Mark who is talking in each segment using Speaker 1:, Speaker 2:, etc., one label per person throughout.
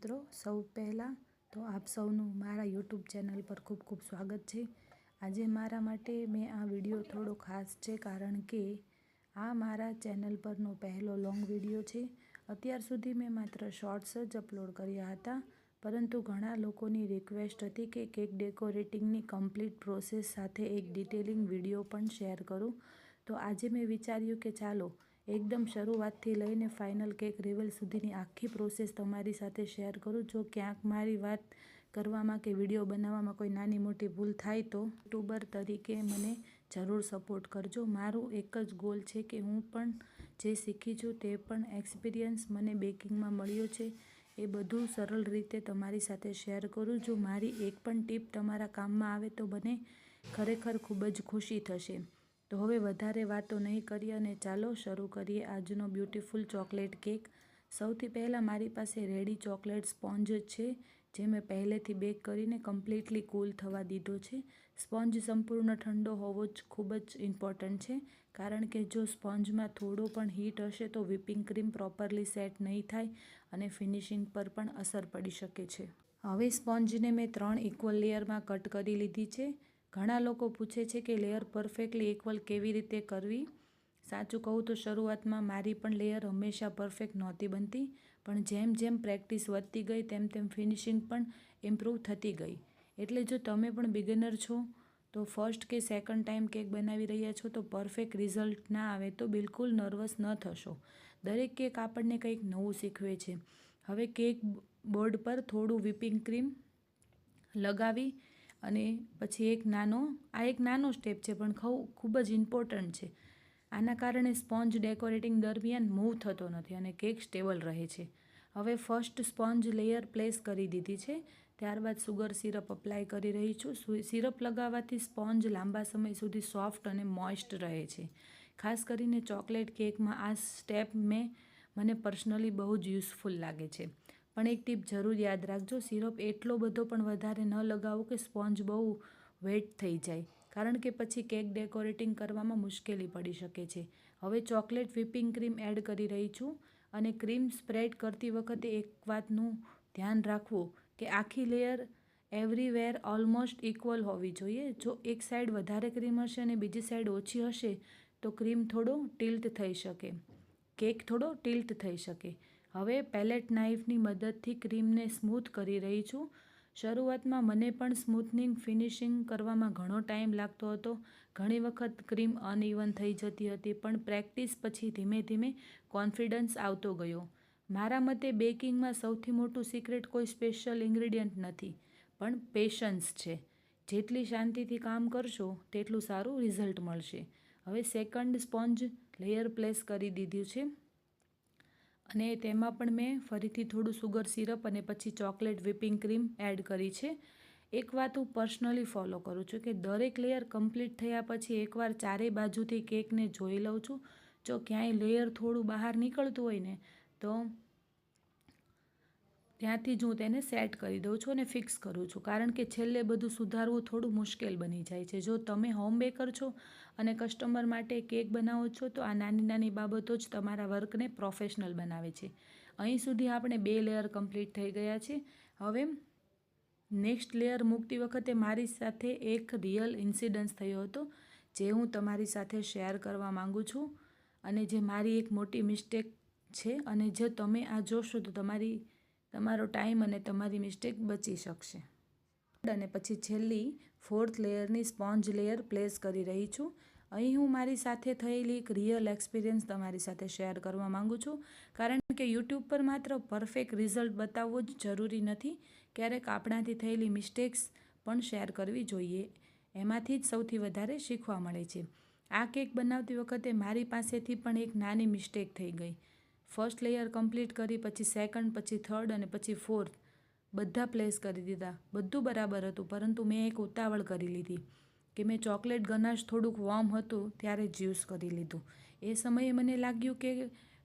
Speaker 1: મિત્રો સૌ પહેલાં તો આપ સૌનું મારા યુટ્યુબ ચેનલ પર ખૂબ ખૂબ સ્વાગત છે। આજે મારા માટે મેં આ વિડીયો થોડો ખાસ છે કારણ કે આ મારા ચેનલ પરનો પહેલો લોંગ વિડીયો છે। અત્યાર સુધી મેં માત્ર શોર્ટ્સ જ અપલોડ કર્યા હતા, પરંતુ ઘણા લોકોની રિક્વેસ્ટ હતી કે કેક ડેકોરેટિંગની કમ્પ્લીટ પ્રોસેસ સાથે એક ડિટેલિંગ વિડીયો પણ શેર કરું। તો આજે મેં વિચાર્યું કે ચાલો એકદમ શરૂઆતથી લઈને ફાઇનલ કેક રિવીલ સુધીની આખી પ્રોસેસ તમારી સાથે શેર કરું। જો ક્યાંક મારી વાત કરવામાં કે વિડીયો બનાવવામાં કોઈ નાની મોટી ભૂલ થાય તો યુટ્યુબર તરીકે મને જરૂર સપોર્ટ કરજો। મારું એક જ ગોલ છે કે હું પણ જે શીખી છું તે પણ એક્સપિરિયન્સ મને બેકિંગમાં મળ્યો છે એ બધું સરળ રીતે તમારી સાથે શેર કરું। જો મારી એક પણ ટીપ તમારા કામમાં આવે તો મને ખરેખર ખૂબ જ ખુશી થશે। તો હવે વધારે વાતો નહીં કરીએ અને ચાલો શરૂ કરીએ આજનો બ્યુટીફુલ ચોકલેટ કેક। સૌથી પહેલાં મારી પાસે રેડી ચોકલેટ સ્પોન્જ છે જે મેં પહેલેથી બેક કરીને કમ્પ્લીટલી કૂલ થવા દીધો છે। સ્પોન્જ સંપૂર્ણ ઠંડો હોવો જ ખૂબ જ ઇમ્પોર્ટન્ટ છે, કારણ કે જો સ્પોન્જમાં થોડો પણ હીટ હશે તો વિપિંગ ક્રીમ પ્રોપરલી સેટ નહીં થાય અને ફિનિશિંગ પર પણ અસર પડી શકે છે। હવે સ્પોન્જને મેં 3 ઇક્વલ લેયરમાં કટ કરી લીધી છે। ઘણા લોકો પૂછે છે કે લેયર પરફેક્ટલી ઇક્વલ કેવી રીતે કરવી। સાચું કહું તો શરૂઆતમાં મારી પણ લેયર હંમેશા પરફેક્ટ નહોતી બનતી, પણ જેમ જેમ પ્રેક્ટિસ વધતી ગઈ તેમ તેમ ફિનિશિંગ પણ ઇમ્પ્રૂવ થતી ગઈ। એટલે જો તમે પણ બિગિનર છો તો ફર્સ્ટ કે સેકન્ડ ટાઈમ કેક બનાવી રહ્યા છો તો પરફેક્ટ રિઝલ્ટ ના આવે તો બિલકુલ નર્વસ ન થશો। દરેક કેક આપણને કંઈક નવું શીખવે છે। હવે કેક બોર્ડ પર થોડું વિપિંગ ક્રીમ લગાવી અને પછી એક નાનો સ્ટેપ છે પણ ખૂબ જ ઇમ્પોર્ટન્ટ છે। આના કારણે સ્પોન્જ ડેકોરેટિંગ દરમિયાન મૂવ થતો નથી અને કેક સ્ટેબલ રહે છે। હવે ફર્સ્ટ સ્પોન્જ લેયર પ્લેસ કરી દીધી છે, ત્યારબાદ સુગર સિરપ અપ્લાય કરી રહી છું। સિરપ લગાવવાથી સ્પોન્જ લાંબા સમય સુધી સોફ્ટ અને મોઇસ્ટ રહે છે। ખાસ કરીને ચોકલેટ કેકમાં આ સ્ટેપ મને પર્સનલી બહુ જ યુઝફુલ લાગે છે। પણ એક ટીપ જરૂર યાદ રાખજો, સિરપ એટલો બધો પણ વધારે ન લગાવો કે સ્પોન્જ બહુ વેટ થઈ જાય, કારણ કે પછી કેક ડેકોરેટિંગ કરવામાં મુશ્કેલી પડી શકે છે। હવે ચોકલેટ વિપિંગ ક્રીમ એડ કરી રહી છું અને ક્રીમ સ્પ્રેડ કરતી વખતે એક વાતનું ધ્યાન રાખવું કે આખી લેયર એવરીવેર ઓલમોસ્ટ ઇક્વલ હોવી જોઈએ। જો એક સાઈડ વધારે ક્રીમ હશે અને બીજી સાઈડ ઓછી હશે તો કેક થોડો ટિલ્ટ થઈ શકે। હવે પેલેટ નાઇફની મદદથી ક્રીમને સ્મૂથ કરી રહી છું। શરૂઆતમાં મને પણ સ્મૂથનિંગ ફિનિશિંગ કરવામાં ઘણો ટાઈમ લાગતો હતો। ઘણી વખત ક્રીમ અનઇવન થઈ જતી હતી, પણ પ્રેક્ટિસ પછી ધીમે ધીમે કોન્ફિડન્સ આવતો ગયો। મારા મતે બેકિંગમાં સૌથી મોટું સિક્રેટ કોઈ સ્પેશિયલ ઇન્ગ્રીડિયન્ટ નથી, પણ પેશન્સ છે। જેટલી શાંતિથી કામ કરશો તેટલું સારું રિઝલ્ટ મળશે। હવે સેકન્ડ સ્પોન્જ લેયર પ્લેસ કરી દીધું છે અને તેમાં પણ મેં ફરીથી થોડું સુગર સિરપ અને પછી ચોકલેટ વિપિંગ ક્રીમ એડ કરી છે। એક વાત હું પર્સનલી ફોલો કરું છું કે દરેક લેયર કમ્પ્લીટ થયા પછી એકવાર ચારેય બાજુથી કેકને જોઈ લઉં છું। જો ક્યાંય લેયર થોડું બહાર નીકળતું હોય ને તો ત્યાંથી જ હું તેને સેટ કરી દઉં છું અને ફિક્સ કરું છું, કારણ કે છેલ્લે બધું સુધારવું થોડું મુશ્કેલ બની જાય છે। જો તમે હોમ બેકર છો અને કસ્ટમર માટે કેક બનાવો છો તો આ નાની નાની બાબતો જ તમારા વર્કને પ્રોફેશનલ બનાવે છે। અહીં સુધી આપણે 2 લેયર કમ્પ્લીટ થઈ ગયા છે। હવે નેક્સ્ટ લેયર મૂકતી વખતે મારી સાથે એક રિયલ ઇન્સિડન્સ થયો હતો જે હું તમારી સાથે શેર કરવા માંગુ છું અને જે મારી એક મોટી મિસ્ટેક છે, અને જો તમે આ જોશો તો તમારો ટાઈમ અને તમારી મિસ્ટેક બચી શકશે। અને પછી છેલ્લી 4th લેયરની સ્પોન્જ લેયર પ્લેસ કરી રહી છું। અહીં હું મારી સાથે થયેલી એક રિયલ એક્સપિરિયન્સ તમારી સાથે શેર કરવા માંગુ છું, કારણ કે યુટ્યુબ પર માત્ર પરફેક્ટ રિઝલ્ટ બતાવવો જ જરૂરી નથી, ક્યારેક આપણાથી થયેલી મિસ્ટેક્સ પણ શેર કરવી જોઈએ। એમાંથી જ સૌથી વધારે શીખવા મળે છે। આ કેક બનાવતી વખતે મારી પાસેથી પણ એક નાની મિસ્ટેક થઈ ગઈ। ફર્સ્ટ લેયર કમ્પ્લીટ કરી, પછી સેકન્ડ, પછી થર્ડ અને પછી ફોર્થ બધા પ્લેસ કરી દીધા। બધું બરાબર હતું, પરંતુ મેં એક ઉતાવળ કરી લીધી કે મેં ચોકલેટ ગનાશ થોડુંક વોર્મ હતું ત્યારે જ યુઝ કરી લીધું। એ સમયે મને લાગ્યું કે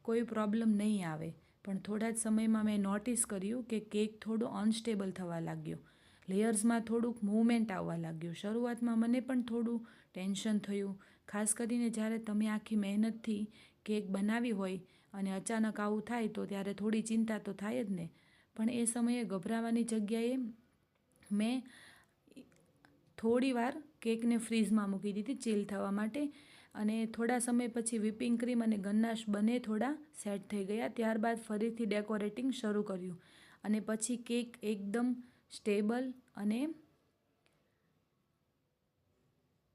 Speaker 1: કોઈ પ્રોબ્લેમ નહીં આવે, પણ થોડા જ સમયમાં મેં નોટિસ કર્યું કે કેક થોડો અનસ્ટેબલ થવા લાગ્યો, લેયર્સમાં થોડુંક મૂવમેન્ટ આવવા લાગ્યું। શરૂઆતમાં મને પણ થોડું ટેન્શન થયું, ખાસ કરીને જ્યારે તમે આખી મહેનતથી કેક બનાવી હોય અને અચાનક આવું થાય તો ત્યારે થોડી ચિંતા તો થાય જ ને। પણ એ સમયે ગભરાવાની જગ્યાએ મેં થોડી વાર કેકને ફ્રીઝમાં મૂકી દીધી ચીલ થવા માટે, અને થોડા સમય પછી વ્હિપિંગ ક્રીમ અને ગન્નાશ બંને થોડા સેટ થઈ ગયા. ત્યારબાદ ફરીથી ડેકોરેટિંગ શરૂ કર્યું અને પછી કેક એકદમ સ્ટેબલ અને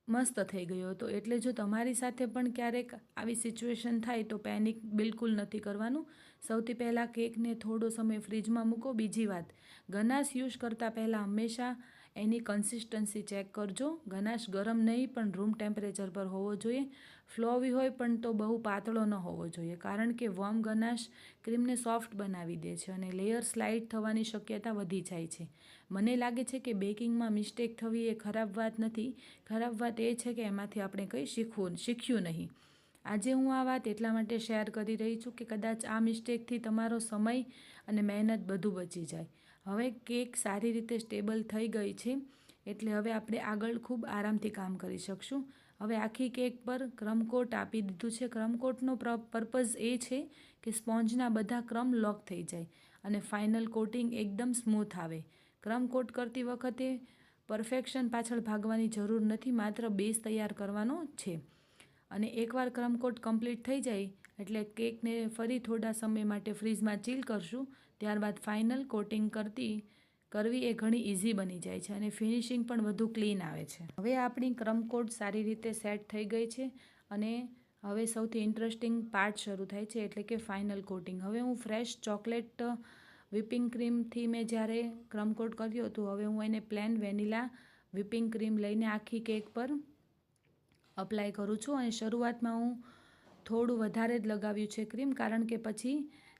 Speaker 1: મસ્ત થઈ ગયો હતો. એટલે જો તમારી સાથે પણ ક્યારેક આવી સિચ્યુએશન થાય તો પેનિક બિલકુલ નથી કરવાનું. સૌથી પહેલાં કેકને થોડો સમય ફ્રીજમાં મૂકો. બીજી વાત, ગનાશ યુઝ કરતાં પહેલાં હંમેશા એની કન્સિસ્ટન્સી ચેક કરજો. ગનાશ ગરમ નહીં પણ રૂમ ટેમ્પરેચર પર હોવો જોઈએ. ફ્લોવી હોય પણ તો બહુ પાતળો ન હોવો જોઈએ, કારણ કે વોર્મ ગનાશ ક્રીમને સોફ્ટ બનાવી દે છે અને લેયર સ્લાઇડ થવાની શક્યતા વધી જાય છે. મને લાગે છે કે બેકિંગમાં મિસ્ટેક થવી એ ખરાબ વાત નથી. ખરાબ વાત એ છે કે એમાંથી આપણે કંઈ શીખ્યું નહીં. આજે હું આ વાત એટલા માટે શેર કરી રહી છું કે કદાચ આ મિસ્ટેકથી તમારો સમય અને મહેનત બધું બચી જાય. હવે કેક સારી રીતે સ્ટેબલ થઈ ગઈ છે, એટલે હવે આપણે આગળ ખૂબ આરામથી કામ કરી શકશું. હવે આખી કેક પર ક્રમકોટ આપી દીધું છે. ક્રમકોટનો પર્પઝ એ છે કે સ્પોન્જના બધા ક્રમ લોક થઈ જાય અને ફાઇનલ કોટિંગ એકદમ સ્મૂથ આવે. ક્રમકોટ કરતી વખતે પરફેક્શન પાછળ ભાગવાની જરૂર નથી, માત્ર બેઝ તૈયાર કરવાનો છે. અને એકવાર ક્રમકોટ કમ્પ્લીટ થઈ જાય એટલે કેકને ફરી થોડા સમય માટે ફ્રીઝમાં ચીલ કરશું. ત્યારબાદ ફાઇનલ કોટિંગ કરવી એ ઘણી ઇઝી બની જાય છે અને ફિનિશિંગ પણ વધુ ક્લીન આવે છે. હવે આપણી ક્રમકોટ સારી રીતે સેટ થઈ ગઈ છે અને હવે સૌથી ઇન્ટરેસ્ટિંગ પાર્ટ શરૂ થાય છે, એટલે કે ફાઇનલ કોટિંગ. હવે હું ફ્રેશ ચોકલેટ વ્હિપિંગ ક્રીમથી મેં જ્યારે ક્રમકોટ કર્યું હતું, હવે હું એને પ્લેન વેનીલા વ્હિપિંગ ક્રીમ લઈને આખી કેક પર અપ્લાય કરું છું. અને શરૂઆતમાં હું થોડું વધારે જ લગાવ્યું છે ક્રીમ, કારણ કે પછી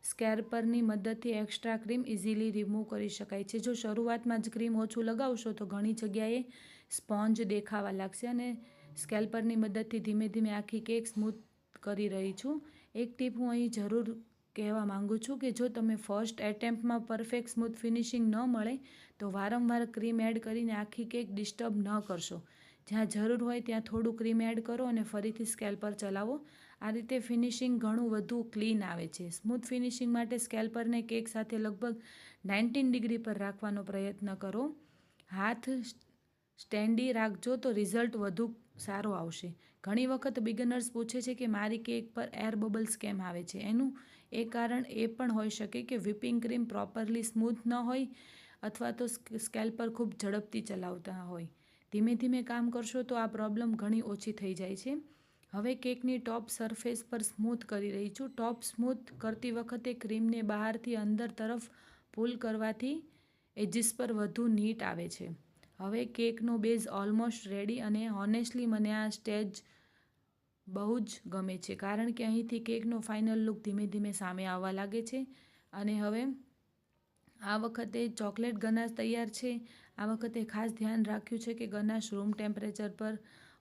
Speaker 1: સ્કેરપરની મદદથી એક્સ્ટ્રા ક્રીમ ઇઝીલી રિમૂવ કરી શકાય છે. જો શરૂઆતમાં જ ક્રીમ ઓછું લગાવશો તો ઘણી જગ્યાએ સ્પોન્જ દેખાવા લાગશે. અને સ્કેલ્પરની મદદથી ધીમે ધીમે આખી કેક સ્મૂથ કરી રહી છું. એક ટીપ હું અહીં જરૂર કહેવા માગું છું કે જો તમે ફર્સ્ટ એટેમ્પ્ટમાં પરફેક્ટ સ્મૂથ ફિનિશિંગ ન મળે તો વારંવાર ક્રીમ એડ કરીને આખી કેક ડિસ્ટર્બ ન કરશો. જ્યાં જરૂર હોય ત્યાં થોડું ક્રીમ એડ કરો અને ફરીથી સ્કેલ્પર ચલાવો. આ રીતે ફિનિશિંગ ઘણું વધુ ક્લીન આવે છે. સ્મૂથ ફિનિશિંગ માટે સ્કેલ્પરને કેક સાથે લગભગ 19 ડિગ્રી પર રાખવાનો પ્રયત્ન કરો. હાથ સ્ટેન્ડી રાખજો તો રિઝલ્ટ વધુ સારો આવશે. ઘણી વખત બિગનર્સ પૂછે છે કે મારી કેક પર એર બબલ્સ કેમ આવે છે. એનું એક કારણ એ પણ હોઈ શકે કે વ્હિપિંગ ક્રીમ પ્રોપરલી સ્મૂથ ન હોય અથવા તો સ્કેલ્પર ખૂબ ઝડપથી ચલાવતા હોય. ધીમે ધીમે કામ કરશો તો આ પ્રોબ્લેમ ઘણી ઓછી થઈ જાય છે. હવે કેકની ટોપ સરફેસ પર સ્મૂથ કરી રહી છું. ટોપ સ્મૂથ કરતી વખતે ક્રીમને બહારથી અંદર તરફ પુલ કરવાથી એજીસ પર વધુ નીટ આવે છે. હવે કેકનો બેઝ ઓલમોસ્ટ રેડી, અને હોનેસ્ટલી મને આ સ્ટેજ બહુ જ ગમે છે, કારણ કે અહીંથી કેકનો ફાઇનલ લુક ધીમે ધીમે સામે આવવા લાગે છે. અને હવે આ વખતે ચોકલેટ ગનાશ તૈયાર છે. આ વખતે ખાસ ધ્યાન રાખ્યું છે કે ગનાશ રૂમ ટેમ્પરેચર પર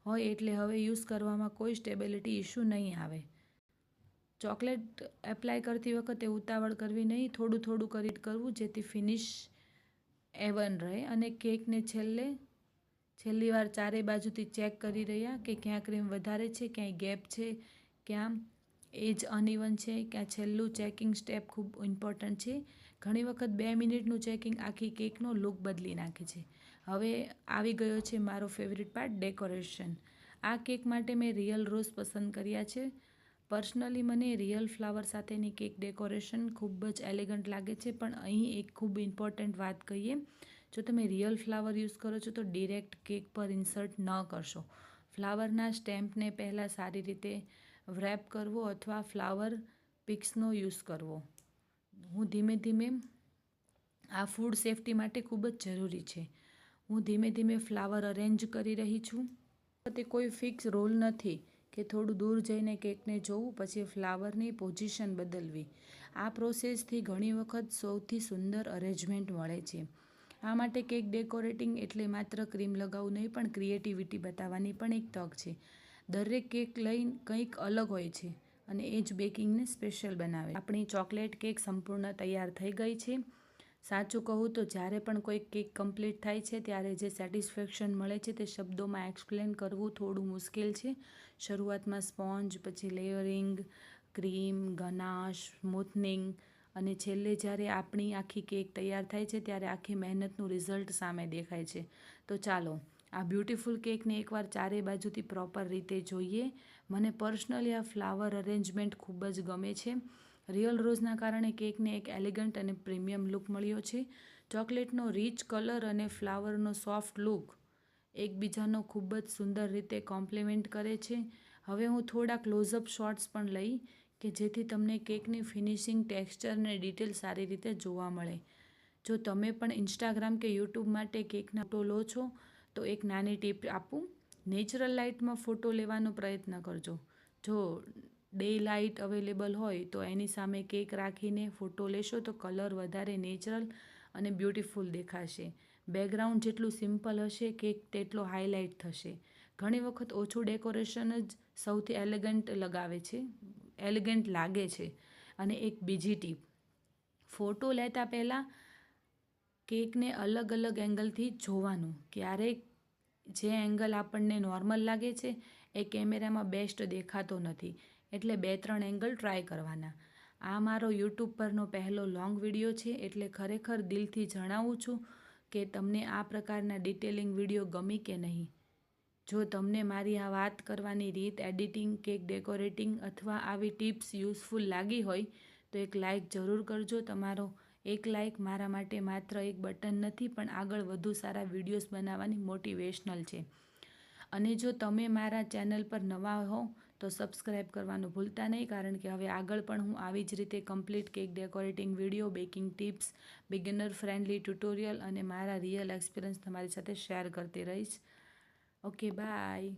Speaker 1: હોય, એટલે હવે યુઝ કરવામાં કોઈ સ્ટેબિલિટી ઇશ્યુ નહીં આવે. ચોકલેટ એપ્લાય કરતી વખતે ઉતાવળ કરવી નહીં, થોડું થોડું કરી કરવું જેથી ફિનિશ એવન રહે. અને કેકને છેલ્લી વાર ચારે બાજુથી ચેક કરી રહ્યા કે ક્યાં ક્રીમ વધારે છે, ક્યાંય ગેપ છે, ક્યાં એજ અનઇવન છે, ક્યાં છેલ્લું ચેકિંગ સ્ટેપ ખૂબ ઇમ્પોર્ટન્ટ છે. ઘણી વખત 2 મિનિટનું ચેકિંગ આખી કેકનો લુક બદલી નાખે છે. હવે આવી ગયો છે મારો ફેવરિટ પાર્ટ, ડેકોરેશન. આ કેક માટે મેં રિયલ રોઝ પસંદ કર્યા છે. પર્સનલી મને રિયલ ફ્લાવર સાથેની કેક ડેકોરેશન ખૂબ જ એલિગન્ટ લાગે છે. પણ અહીં એક ખૂબ ઇમ્પોર્ટન્ટ વાત કહીએ, જો તમે રિયલ ફ્લાવર યુઝ કરો છો તો ડિરેક્ટ કેક પર ઇન્સર્ટ ન કરશો. ફ્લાવરના સ્ટેમ્પને પહેલાં સારી રીતે વ્રેપ કરવો અથવા ફ્લાવર પિક્સનો યુઝ કરવો. હું ધીમે ધીમે આ ફૂડ સેફ્ટી માટે ખૂબ જ જરૂરી છે. હું ધીમે ધીમે ફ્લાવર અરેન્જ કરી રહી છું. તે કોઈ ફિક્સ રૂલ નથી કે થોડું દૂર જઈને કેકને જોવું પછી ફ્લાવરની પોઝિશન બદલવી. આ પ્રોસેસથી ઘણી વખત સૌથી સુંદર અરેન્જમેન્ટ મળે છે. આ માટે કેક ડેકોરેટિંગ એટલે માત્ર ક્રીમ લગાવવું નહીં, પણ ક્રિએટિવિટી બતાવવાની પણ એક તક છે. દરેક કેક લઈને કંઈક અલગ હોય છે અને એ જ બેકિંગને સ્પેશિયલ બનાવે. આપણી ચોકલેટ કેક સંપૂર્ણ તૈયાર થઈ ગઈ છે. સાચું કહું તો જ્યારે પણ કોઈ કેક કમ્પ્લીટ થાય છે ત્યારે જે સેટિસ્ફેક્શન મળે છે તે શબ્દોમાં એક્સપ્લેન કરવું થોડું મુશ્કેલ છે. શરૂઆતમાં સ્પોન્જ, પછી લેયરિંગ, ક્રીમ, ગનાશ, સ્મૂથનિંગ અને છેલ્લે જ્યારે આપણી આખી કેક તૈયાર થાય છે ત્યારે આખી મહેનતનું રિઝલ્ટ સામે દેખાય છે. તો ચાલો આ બ્યુટીફુલ કેકને એકવાર ચારે બાજુથી પ્રોપર રીતે જોઈએ. મને પર્સનલી આ ફ્લાવર અરેન્જમેન્ટ ખૂબ જ ગમે છે. રિયલ રોઝના કારણે કેકને એક એલિગન્ટ અને પ્રીમિયમ લુક મળ્યો છે. ચોકલેટનો રીચ કલર અને ફ્લાવરનો સોફ્ટ લુક એકબીજાનો ખૂબ જ સુંદર રીતે કોમ્પ્લિમેન્ટ કરે છે. હવે હું થોડા ક્લોઝઅપ શોટ્સ પણ લઈ કે જેથી તમને કેકની ફિનિશિંગ, ટેક્સચર અને ડિટેલ સારી રીતે જોવા મળે. જો તમે પણ ઇન્સ્ટાગ્રામ કે યુટ્યુબ માટે કેકના ફોટો લો છો તો એક નાની ટીપ આપું. નેચરલ લાઇટમાં ફોટો લેવાનો પ્રયત્ન કરજો. જો ડે લાઇટ અવેલેબલ હોય તો એની સામે કેક રાખીને ફોટો લેશો તો કલર વધારે નેચરલ અને બ્યુટીફુલ દેખાશે. બેકગ્રાઉન્ડ જેટલું સિમ્પલ હશે કેક તેટલો હાઇલાઇટ થશે. ઘણી વખત ઓછું ડેકોરેશન જ સૌથી એલિગન્ટ લાગે છે. અને એક બીજી ટીપ, ફોટો લેતા પહેલાં કેકને અલગ અલગ એંગલથી જોવાનું. ક્યારેક જે એંગલ આપણને નોર્મલ લાગે છે એ કેમેરામાં બેસ્ટ દેખાતો નથી, એટલે 2-3 એંગલ ટ્રાય કરવાના. આ મારો યુટ્યુબ પરનો પહેલો લોંગ વિડીયો છે, એટલે ખરેખર દિલથી જણાવું છું કે તમને આ પ્રકારના ડિટેલિંગ વિડીયો ગમી કે નહીં. જો તમને મારી આ વાત કરવાની રીત, એડિટિંગ, કેક ડેકોરેટિંગ અથવા આવી ટિપ્સ યુઝફુલ લાગી હોય તો એક લાઇક જરૂર કરજો. તમારો એક લાઇક મારા માટે માત્ર એક બટન નથી પણ આગળ વધુ સારા વિડીયોઝ બનાવવાની મોટિવેશનલ છે. અને જો તમે મારા ચેનલ પર નવા હો તો સબસ્ક્રાઈબ કરવાનું ભૂલતા નહીં, કારણ કે હવે આગળ પણ હું આવી જ રીતે complete cake decorating video, baking tips, beginner friendly tutorial અને મારા રિયલ એક્સપિરિયન્સ તમારી સાથે શેર કરતી રહીશ. Okay, by.